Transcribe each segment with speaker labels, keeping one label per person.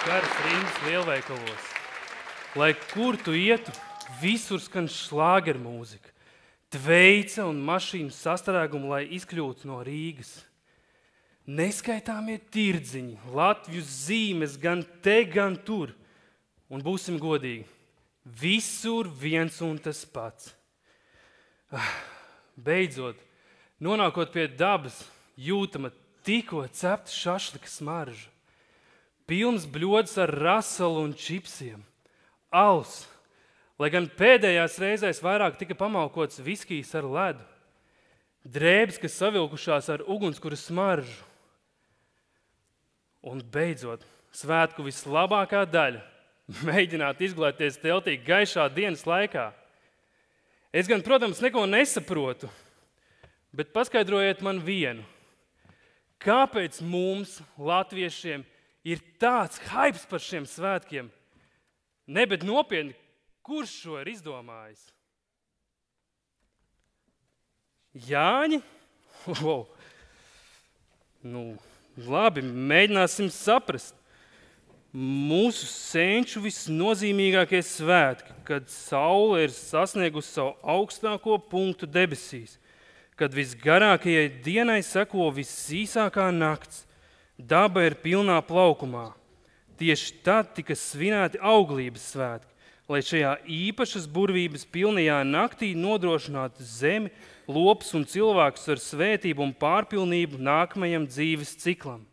Speaker 1: Garas rindas lielveikalos. Lai kur tu ietu, visur skan šlāgeru mūzika. Tveica un mašīnu sastrēgumu, lai izkļūtu no Rīgas. Neskaitāmie tirdziņi, Latviju zīmes gan te, gan tur. Un būsim godīgi, visur viens un tas pats. Beidzot, nonākot pie dabas, jūtama tikko cepta šašlika smarža. Pilns bļods ar rasalu un čipsiem. Alus, lai gan pēdējās reizēs vairāk tika pamalkots viskijs ar ledu. Drēbes, kas savilkušās ar ugunskura smaržu. Un beidzot, svētku vislabākā daļa – mēģināt izglābties teltī gaišā dienas laikā. Es gan, protams, neko nesaprotu, bet paskaidrojiet man vienu. Kāpēc mums, latviešiem, ir tāds haips par šiem svētkiem? Ne, bet nopietni, kurš šo ir izdomājis? Jāņi? Wow. Labi, mēģināsim saprast. Mūsu senču visnozīmīgākie svētki, kad saule ir sasniegusi savu augstāko punktu debesīs, kad visgarākajai dienai seko visīsākā nakts, daba ir pilnā plaukumā. Tieši tad tika svinēti auglības svētki, lai šajā īpašas burvības pilnajā naktī nodrošinātu zemi, lopus un cilvēkus ar svētību un pārpilnību nākamajam dzīves ciklam.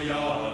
Speaker 2: Līgojā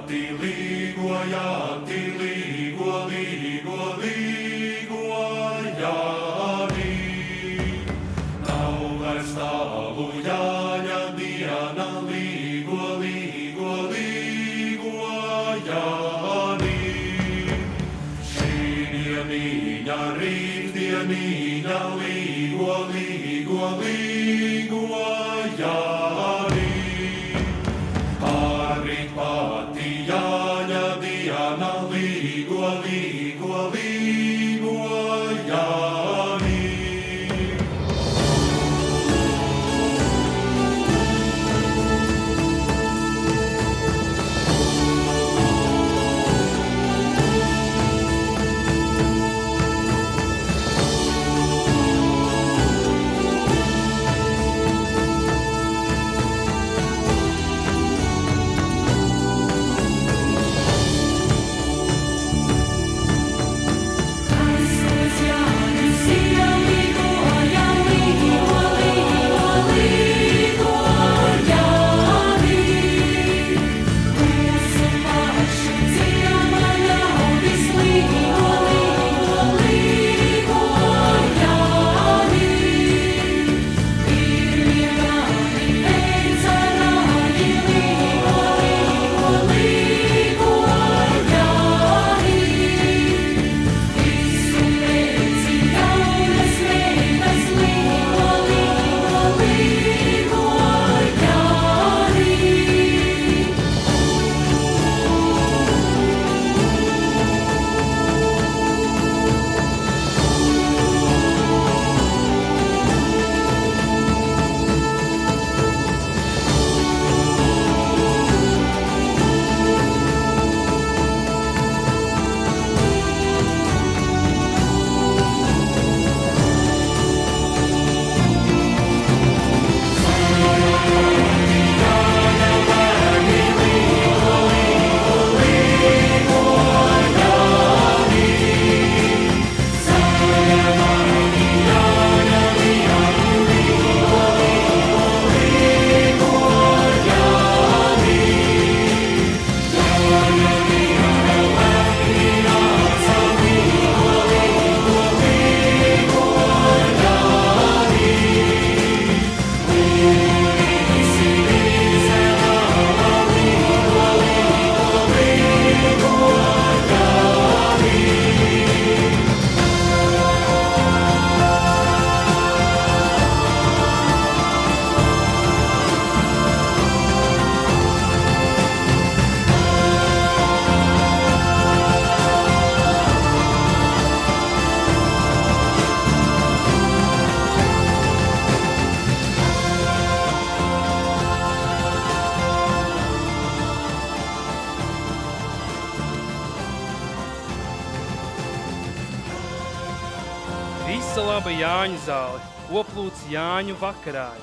Speaker 1: visa laba Jāņu zāle, koplūts Jāņu vakarāji,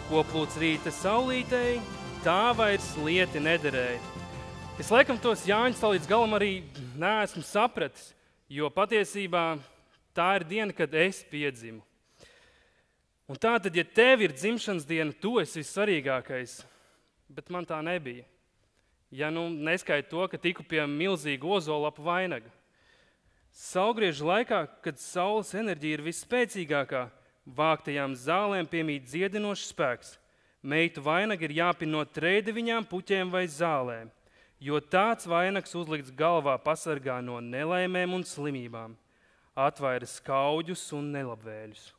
Speaker 1: koplūts rīta saulītei, tā vairs lieti nederēja. Es laikam tos Jāņus tā līdz galam arī neesmu sapratis, jo patiesībā tā ir diena, kad es piedzimu. Un tā tad, ja tev ir dzimšanas diena, tu esi vissvarīgākais, bet man tā nebija. Ja neskait to, ka tiku pie milzīga ozolapu vainaga. Saulgriežu laikā, kad saules enerģija ir visspēcīgākā, vāktajām zālēm piemīt dziedinošs spēks. Meitu vainaga ir jāpin no trēdeviņām, puķiem vai zālēm, jo tāds vainags uzlikts galvā pasargā no nelaimēm un slimībām, atvaira skauģus un nelabvēļus.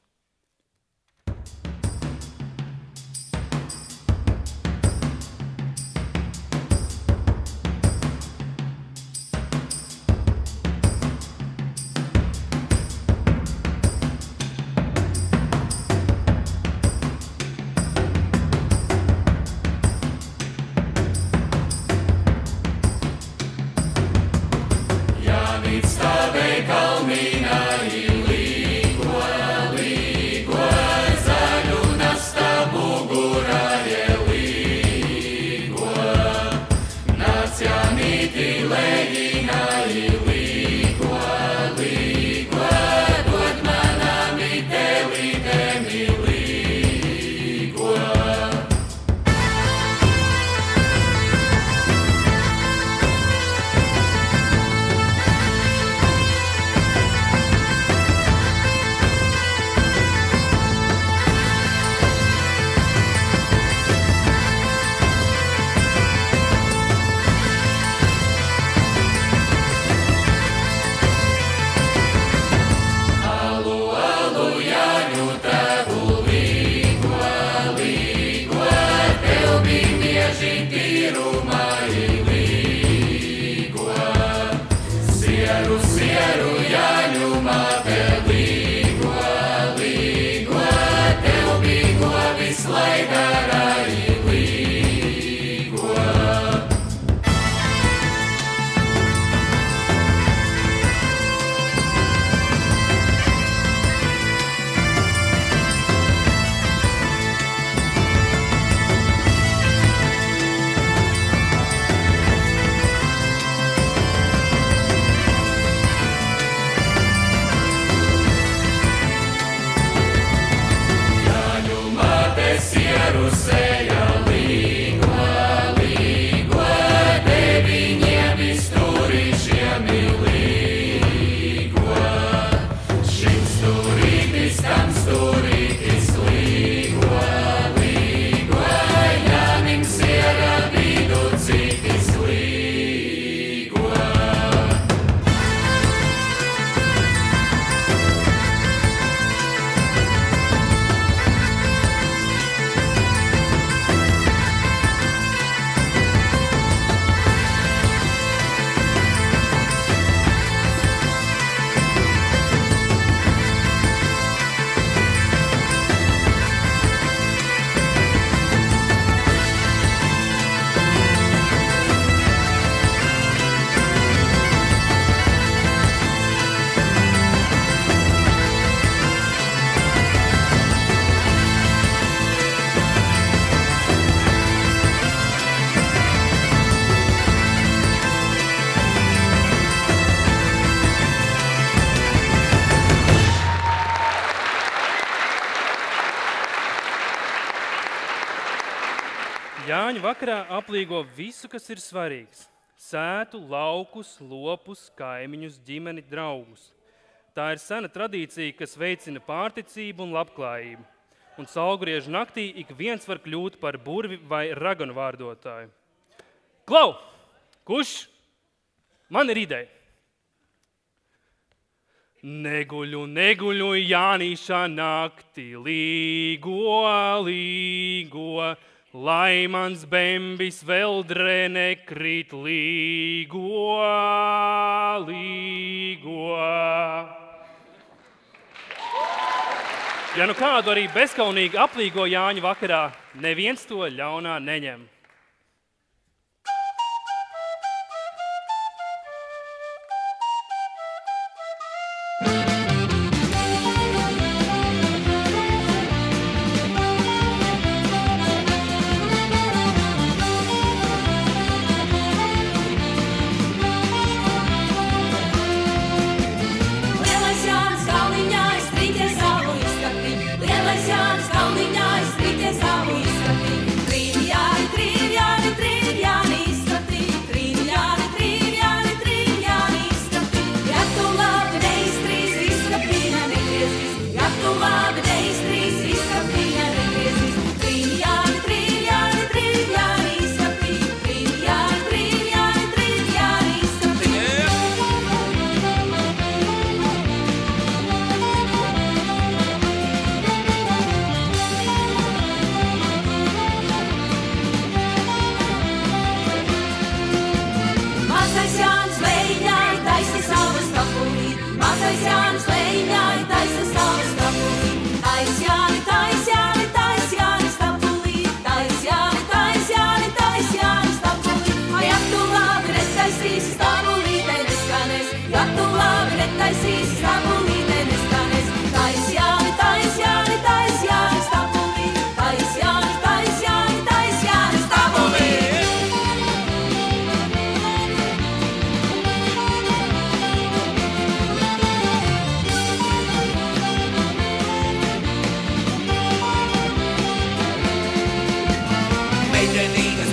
Speaker 1: Jāņu vakarā aplīgo visu, kas ir svarīgs. Sētu, laukus, lopus, kaimiņus, ģimeni, draugus. Tā ir sena tradīcija, kas veicina pārticību un labklājību. Un saulgriežu naktī ik viens var kļūt par burvi vai raganu vārdotāju. Klau! Kurš? Man ir ideja. Neguļu, neguļu, Jānīšā naktī, līgo, līgo, lai mans bembis veldrē nekrīt, līgo, līgo. Ja nu kādu arī bezkaunīgi aplīgo Jāņu vakarā, neviens to ļaunā neņem.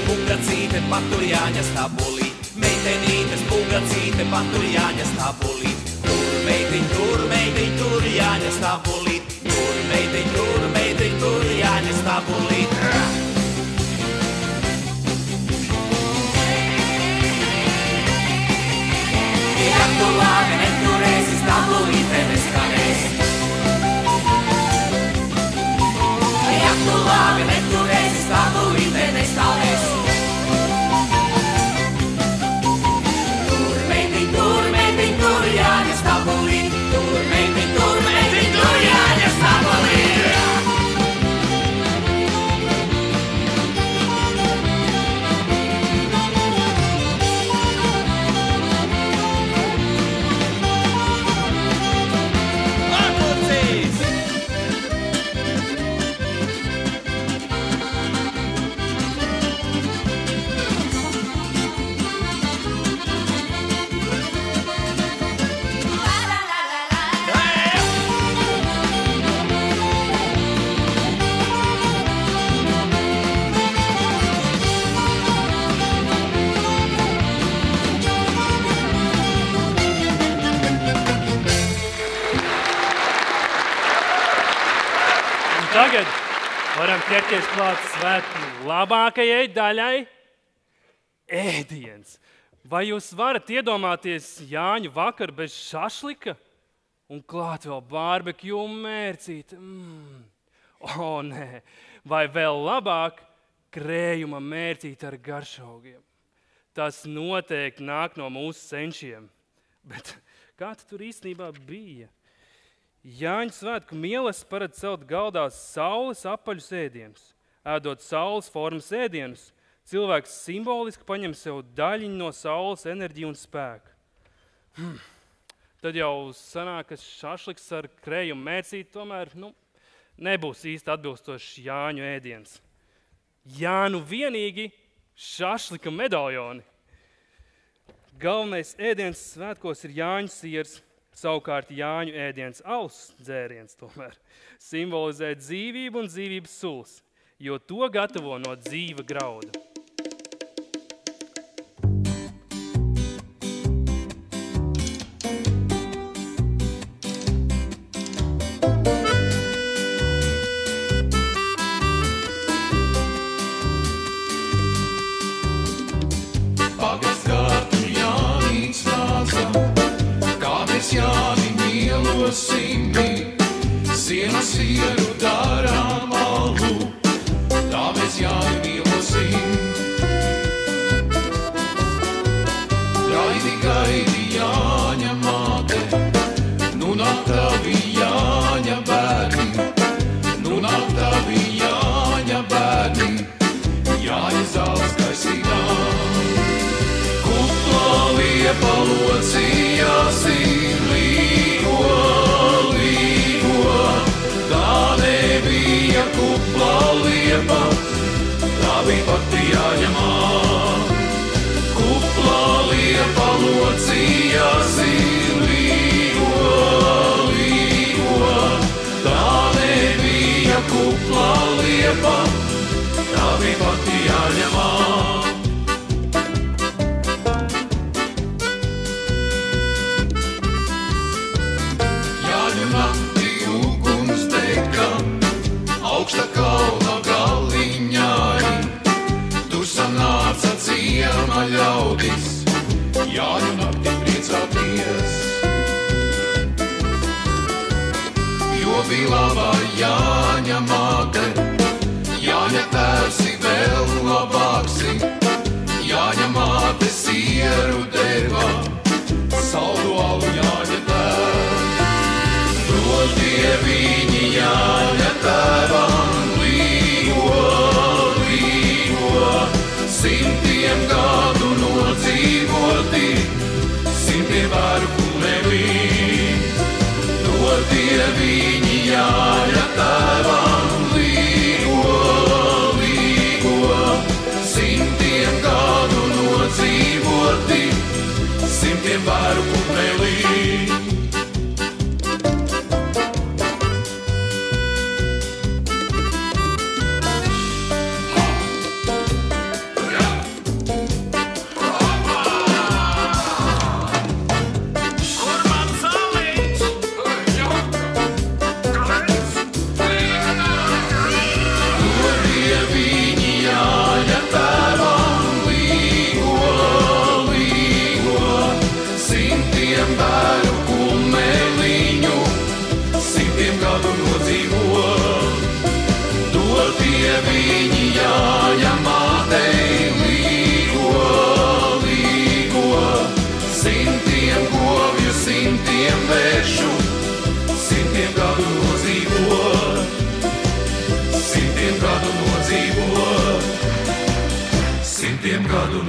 Speaker 2: pungacīte patur Jāņa stabulī. Meitenītes pungacīte patur Jāņa stabulī. Tur meitiņ, tur Jāņa stabulī. Tur meitiņ, tur Jāņa stabulī. Ja tu labi neturēsi stabulī, tevi skanēs. Ja tu labi neturēsi stabulī, tevi skanēs. Tur Jāņa stabulī. Tur meitiņ, tur Jāņa stabulī.
Speaker 1: Tagad varam ķerties klāt svētku labākajai daļai – ēdiens. Vai jūs varat iedomāties Jāņu vakaru bez šašlika? Un klāt vēl barbekju un mērcīti. O, nē. Vai vēl labāk krējuma mērcīti ar garšaugiem. Tas noteikti nāk no mūsu senčiem. Bet kā tur īstenībā bija? Jāņu svētku mielas paredz celt galdā saules apaļus ēdienus. Ēdot saules formas ēdienus, cilvēks simboliski paņem sev daļiņu no saules enerģiju un spēku. Tad jau sanāk, ka šašliks ar krējumu mērcīti tomēr nebūs īsti atbilstošs Jāņu ēdiens. Nu vienīgi šašlika medaļoni. Galvenais ēdiens svētkos ir Jāņu siers. Savukārt Jāņu ēdiens alus dzēriens tomēr simbolizē dzīvību un dzīvības sulas, jo to gatavo no dzīva grauda. Jāni mielosim, sienu sieru darām alu, tā mēs Jāni mielosim. Gaidi Jāņa māte, nu nāk tavi Jāņa bērni, nu nāk tavi Jāņa bērni, Jāņa zāles gaisīnā. Kuplā liepa locījāsi, kuplā liepa, tā bija pati Jāņamā. Kuplā liepa locījāsi, līgo, tā nebija kuplā liepa, tā bija pati Jāņamā. Jāņu nakti uguns dega, augsta kalna galiņai, tur sanāca ciema ļaudis, Jāņu nakti priecāties. Jo bija labā Jāņa māte, Jāņa tēvsi vēl labāksi, Jāņa māte sieru deva, saldu alu Jāņa tēvs. Dodie viņi Jāņa tēvam līgo, simtiem gadu nodzīvoti, simtiem varu kumelī. Dodie viņi Jāņa tēvam līgo, simtiem gadu nodzīvoti, simtiem varu kumelī.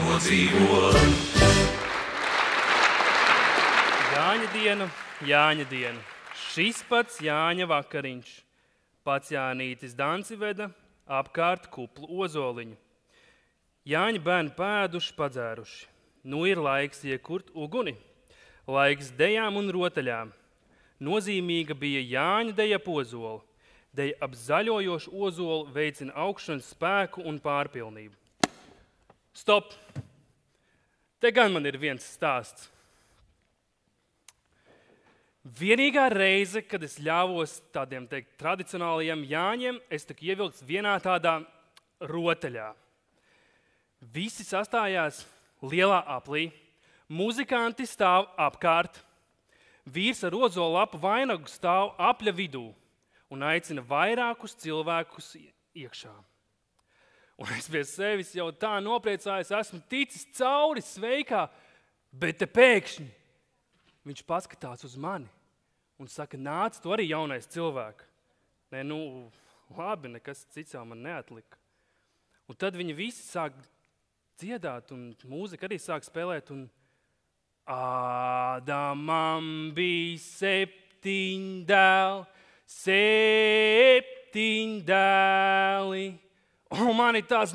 Speaker 2: nodzīvot.
Speaker 1: Jāņa diena. Šis pats Jāņa vakariņš. Pats Jānītis danci veda apkārt kuplu ozoliņu. Jāņa bērni pēduši, padzēruši. Nu ir laiks iekurt uguni. Laiks dejām un rotaļām. Nozīmīga bija Jāņa deja ap ozolu. Deja ap zaļojošu ozolu veicina augšanas spēku un pārpilnību. Stop! Te gan man ir viens stāsts. Vienīgā reize, kad es ļāvos tādiem teikt tradicionālajiem Jāņiem, es tiku ievilkts vienā tādā rotaļā. Visi sastājās lielā aplī, muzikanti stāv apkārt, vīrs ar ozolu lapu vainagu stāv apļa vidū un aicina vairākus cilvēkus iekšā. Un es pie sevis jau tā nopriecājos, esmu ticis cauri sveikā, bet te pēkšņi viņš paskatās uz mani un saka, nāc, tu arī jaunais cilvēks. Nē, labi, nekas cits jau man neatlika. Un tad viņi visi sāk dziedāt un mūzika arī sāk spēlēt. Un Ādamam bija 7 dēli, 7 dēli. Un man ir tāds,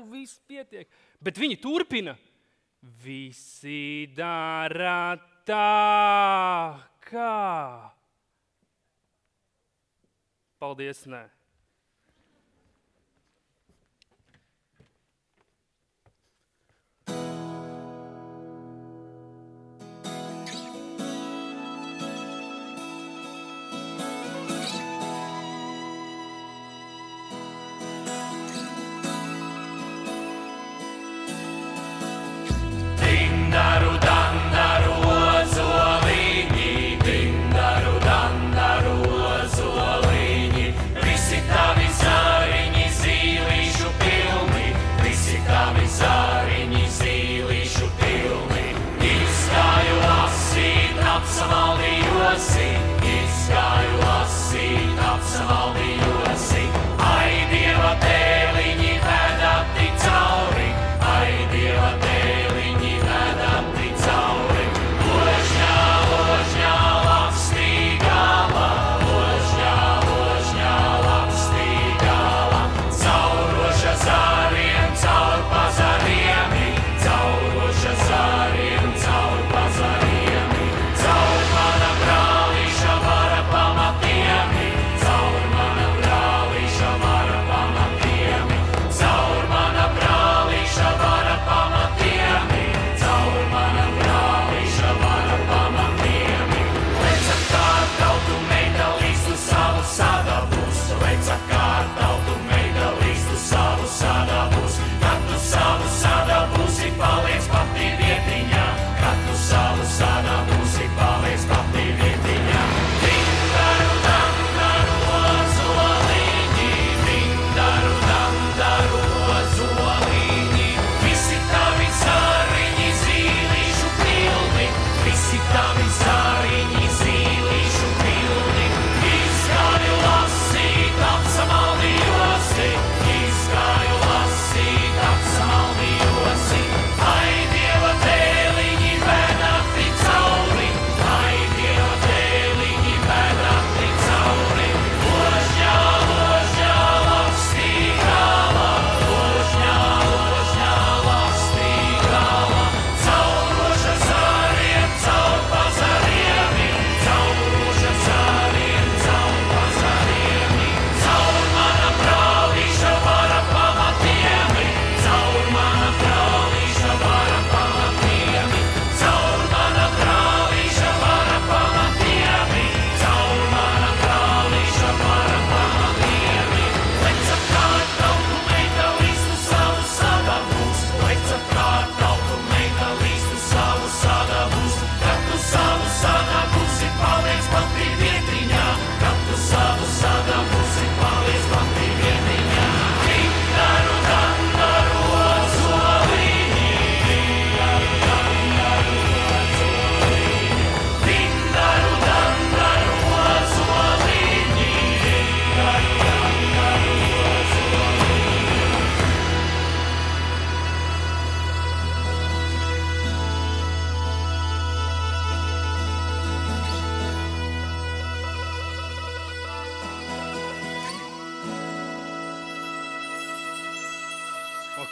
Speaker 1: viss pietiek. Bet viņi turpina. Visi dara tā, kā. Paldies, nē.
Speaker 2: Apsamaldijosi, ai Dieva dēliņi vedati cauri, ai Dieva dēliņi vedati cauri. Ložņā, ložņā, lapstīgala, ložņā, ložņā, lapstīgala, cauroša zāriem, caur pazariem.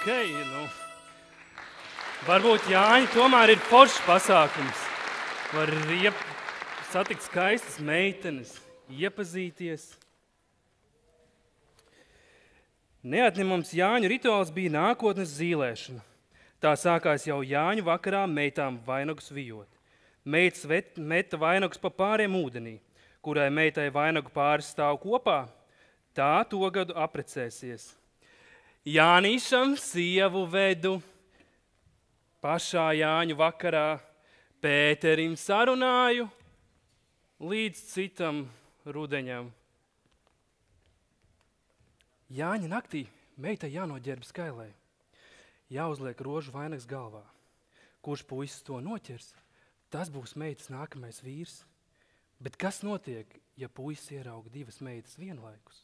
Speaker 1: ok, varbūt Jāņi tomēr ir foršs pasākums. Var satikt skaistas meitenes, iepazīties. Neatņemams Jāņu rituāls bija nākotnes zīlēšana. Tā sākās jau Jāņu vakarā meitām vainagus vijot. Meitas meta vainagus pa pāriem ūdenī, kurai meitai vainagu pāris stāv kopā, tā to gadu aprecēsies. Jānīšam sievu vedu, pašā Jāņu vakarā Pēterim sarunāju, līdz citam rudeņam. Jāņa naktī meitai jānoģērb skailē, jāuzliek rožu vainags galvā. Kurš puisis to noķers, tas būs meitas nākamais vīrs. Bet kas notiek, ja puisis ierauga divas meitas vienlaikus?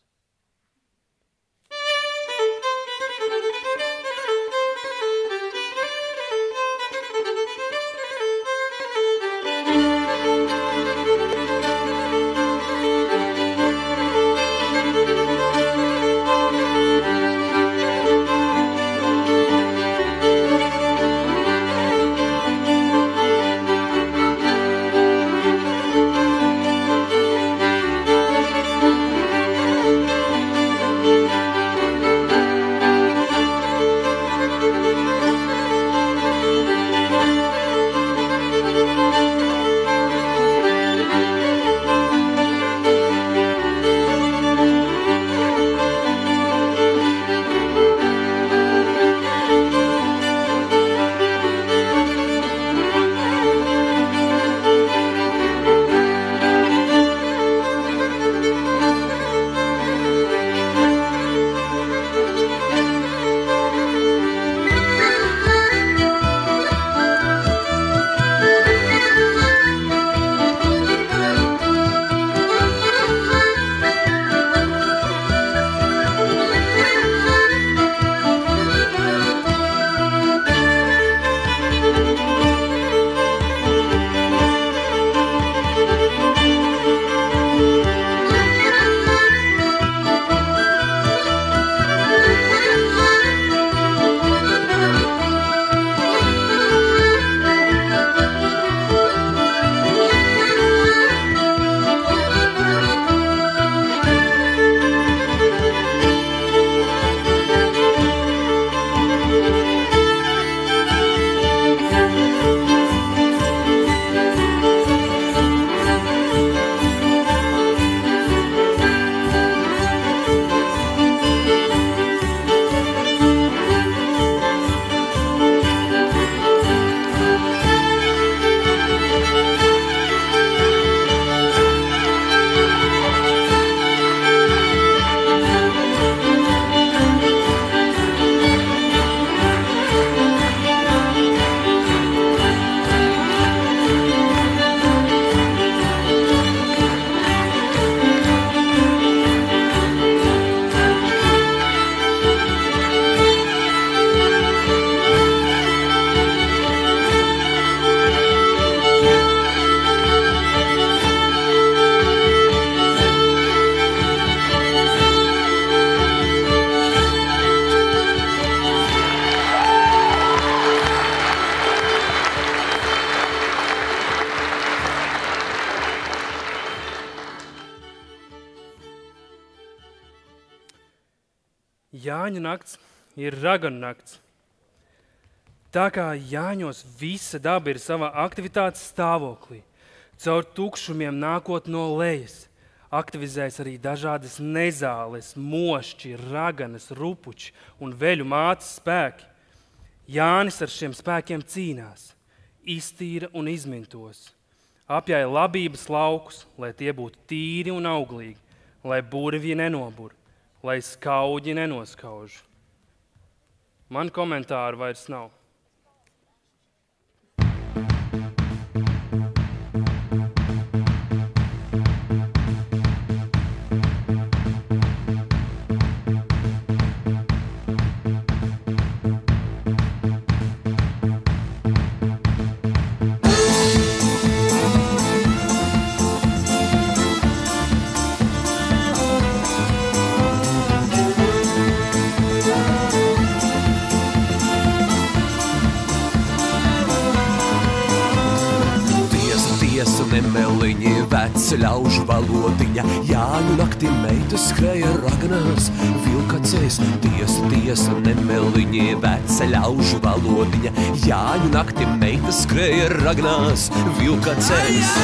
Speaker 1: Jāņa nakts ir raganu nakts. Tā kā Jāņos visa daba ir savā aktivitātes stāvoklī, caur tukšumiem nākot no lejas, aktivizēs arī dažādas nezāles, mošķi, raganas, rupuči un veļu mātes spēki. Jānis ar šiem spēkiem cīnās, iztīra un izmintos, apjāja labības laukus, lai tie būtu tīri un auglīgi, lai burvji nenobur, lai skauģi nenoskauž. Man komentāru vairs nav.
Speaker 3: nemeliņi, veci ļaužu valodiņa. Jāņu naktī meita skrēja ragnās, vilkacēs, tiesa, nemeliņi, veci ļaužu valodiņa. Jāņu naktī meita skrēja ragnās, vilkacēs.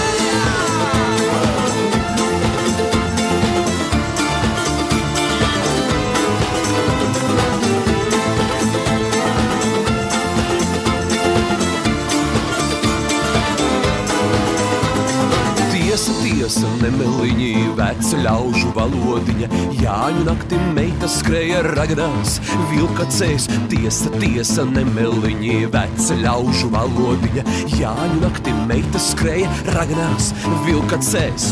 Speaker 3: Tiesa, nemeliņi, veci ļaužu valodiņa. Jāņu naktī meita skrēja ragnās, vilkacēs. Tiesa, nemeliņi, veci ļaužu valodiņa. Jāņu naktī meita skrēja ragnās, vilkacēs.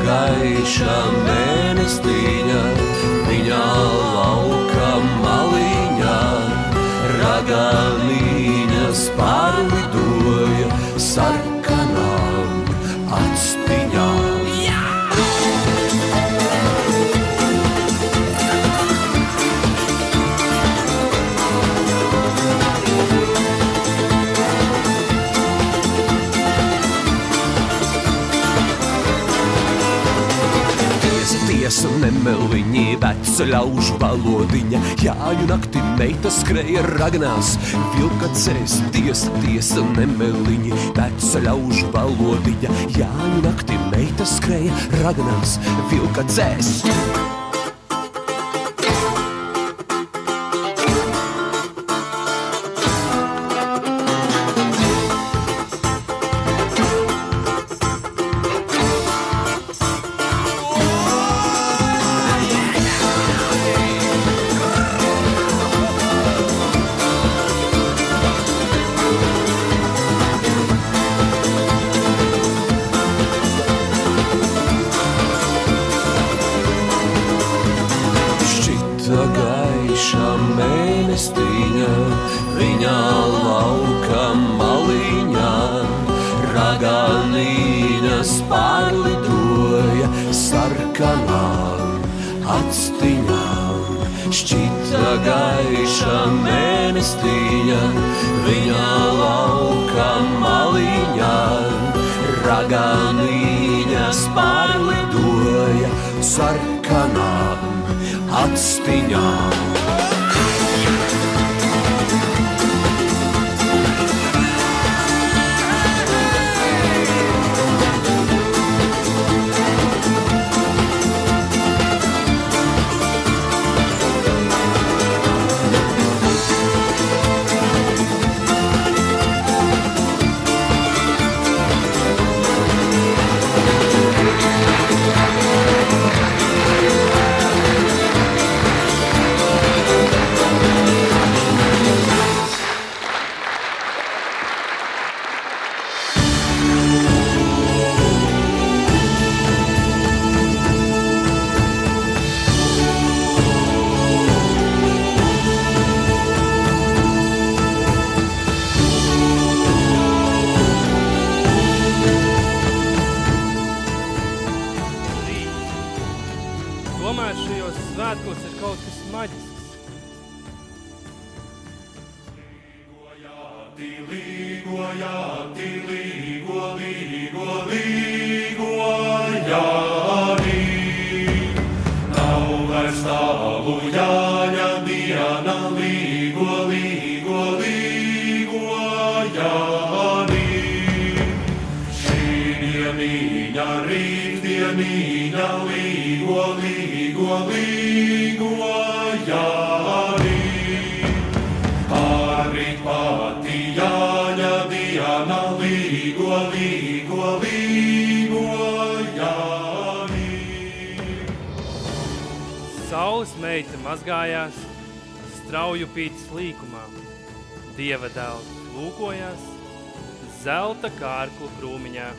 Speaker 3: Gaiša mēnestiņa, viņa lauka maliņā, raganīņas pārlidoja sarkanām actiņām. Tiesa, nemeliņi, veci ļaužu valodiņa. Jāņu naktī meita skrēja ragnās, vilkacēs. Tiesa, nemeliņi, veci ļaužu valodiņa. Jāņu naktī meita skrēja ragnās, vilkacēs. Gaiša mēnestiņa, viņa lauka maliņā, raganīņas pārlidoja sarkanām actiņām. Šķita gaiša mēnestiņa, viņa lauka maliņā, raganīņas pārlidoja sarkanām actiņām.
Speaker 1: Tomēr šajos svētkos ir kaut kas maģisks.
Speaker 4: Nav vairs tālu jāņem diena, līgo Jāni. Šī dieniņa, rītdieniņa, līgo Jāni. Pārīt pati Jāņa diena, līgo Jāni.
Speaker 1: Saules meita mazgājās strauju pītas līkumā. Dieva dēls lūkojās zelta kārklu krūmiņā.